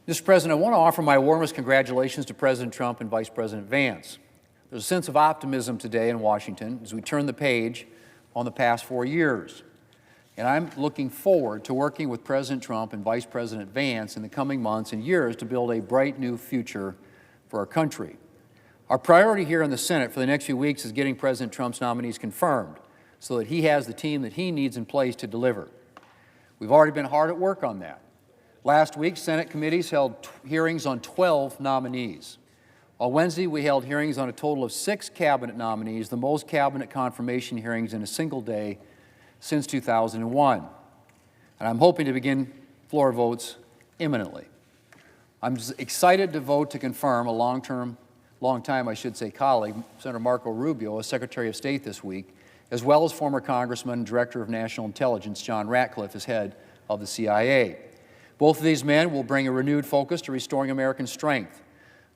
Mr. President, I want to offer my warmest congratulations to President Trump and Vice President Vance. There's a sense of optimism today in Washington as we turn the page on the past 4 years. And I'm looking forward to working with President Trump and Vice President Vance in the coming months and years to build a bright new future for our country. Our priority here in the Senate for the next few weeks is getting President Trump's nominees confirmed so that he has the team that he needs in place to deliver. We've already been hard at work on that. Last week, Senate committees held hearings on 12 nominees. On Wednesday, we held hearings on a total of 6 cabinet nominees, the most cabinet confirmation hearings in a single day since 2001. And I'm hoping to begin floor votes imminently. I'm excited to vote to confirm a long time colleague, Senator Marco Rubio, as Secretary of State this week, as well as former Congressman and Director of National Intelligence John Ratcliffe as head of the CIA. Both of these men will bring a renewed focus to restoring American strength,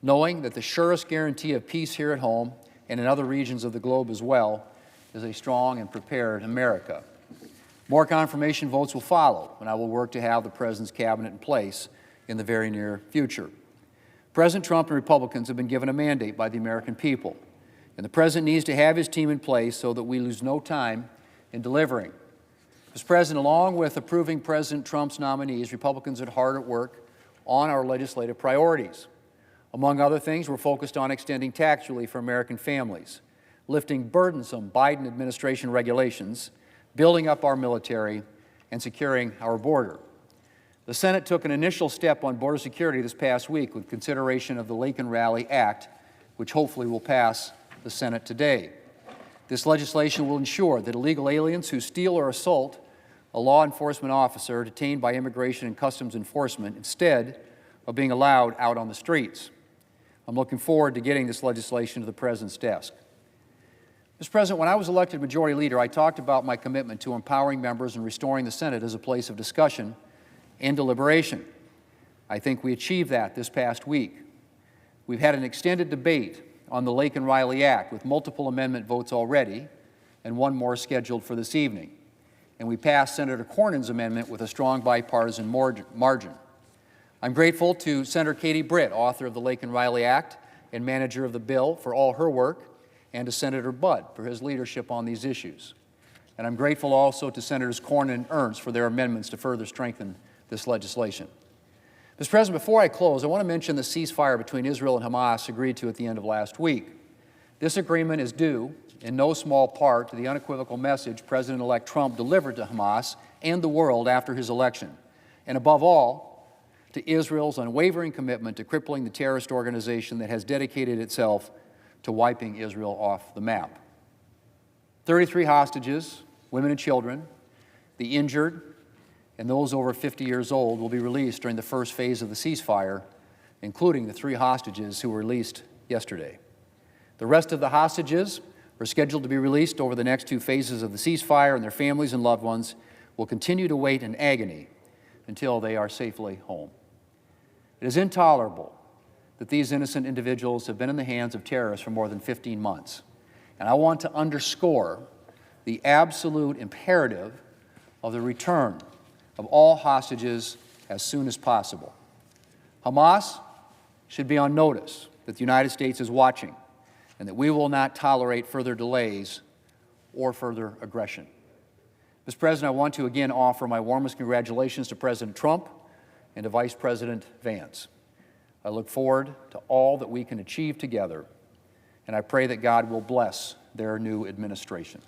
knowing that the surest guarantee of peace here at home and in other regions of the globe as well is a strong and prepared America. More confirmation votes will follow, and I will work to have the President's cabinet in place in the very near future. President Trump and Republicans have been given a mandate by the American people, and the President needs to have his team in place so that we lose no time in delivering. Mr. President, along with approving President Trump's nominees, Republicans are hard at work on our legislative priorities. Among other things, we're focused on extending tax relief for American families, lifting burdensome Biden administration regulations, building up our military, and securing our border. The Senate took an initial step on border security this past week with consideration of the Lincoln Rally Act, which hopefully will pass the Senate today. This legislation will ensure that illegal aliens who steal or assault a law enforcement officer detained by Immigration and Customs Enforcement instead of being allowed out on the streets. I'm looking forward to getting this legislation to the President's desk. Mr. President, when I was elected Majority Leader, I talked about my commitment to empowering members and restoring the Senate as a place of discussion and deliberation. I think we achieved that this past week. We've had an extended debate on the Lincoln Riley Act with multiple amendment votes already and one more scheduled for this evening. And we passed Senator Cornyn's amendment with a strong bipartisan margin. I'm grateful to Senator Katie Britt, author of the Lincoln Riley Act and manager of the bill, for all her work, and to Senator Budd for his leadership on these issues. And I'm grateful also to Senators Cornyn and Ernst for their amendments to further strengthen this legislation. Mr. President, before I close, I want to mention the ceasefire between Israel and Hamas agreed to at the end of last week. This agreement is due, in no small part, to the unequivocal message President-elect Trump delivered to Hamas and the world after his election, and above all, to Israel's unwavering commitment to crippling the terrorist organization that has dedicated itself to wiping Israel off the map. 33 hostages, women and children, the injured, and those over 50 years old will be released during the first phase of the ceasefire, including the 3 hostages who were released yesterday. The rest of the hostages are scheduled to be released over the next 2 phases of the ceasefire, and their families and loved ones will continue to wait in agony until they are safely home. It is intolerable that these innocent individuals have been in the hands of terrorists for more than 15 months. And I want to underscore the absolute imperative of the return of all hostages as soon as possible. Hamas should be on notice that the United States is watching and that we will not tolerate further delays or further aggression. Mr. President, I want to again offer my warmest congratulations to President Trump and to Vice President Vance. I look forward to all that we can achieve together, and I pray that God will bless their new administration.